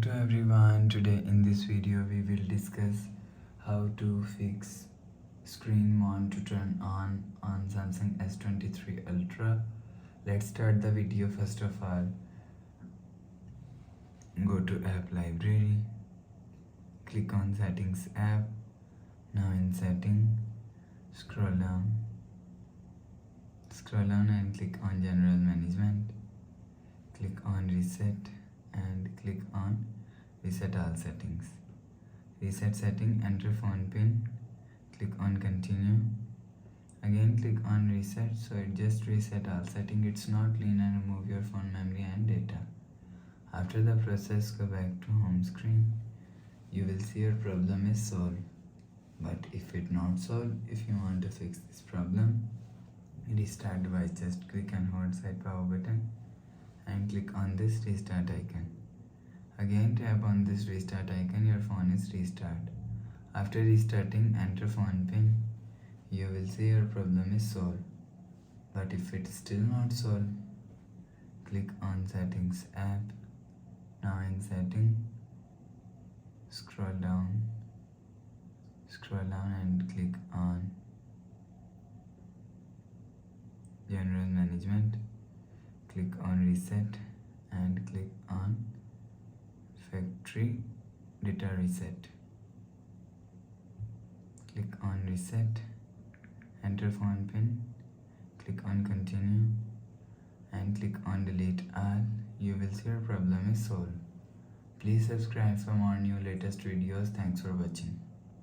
to everyone. Today in this video we will discuss how to fix screen mount to turn on Samsung S23 Ultra. Let's start the video. First of all, go to app library, click on settings app. Now in setting, scroll down and click on general management, click on reset and click on reset all settings. Reset setting, enter phone pin, click on continue, again click on reset. So it just reset all setting. It's not clean and remove your phone memory and data. After the process, go back to home screen. You will see your problem is solved. But if it not solved, if you want to fix this problem, restart device, just click and hold side power button and click on this restart icon. Again tap on this restart icon, your phone is restarted. After restarting, enter phone pin. You will see your problem is solved. But if it's still not solved, click on settings app. Now in setting, scroll down and click on general management, click on reset and click on factory data reset. Click on reset, enter phone pin, click on continue and click on delete all. You will see your problem is solved. Please subscribe for more new latest videos. Thanks for watching.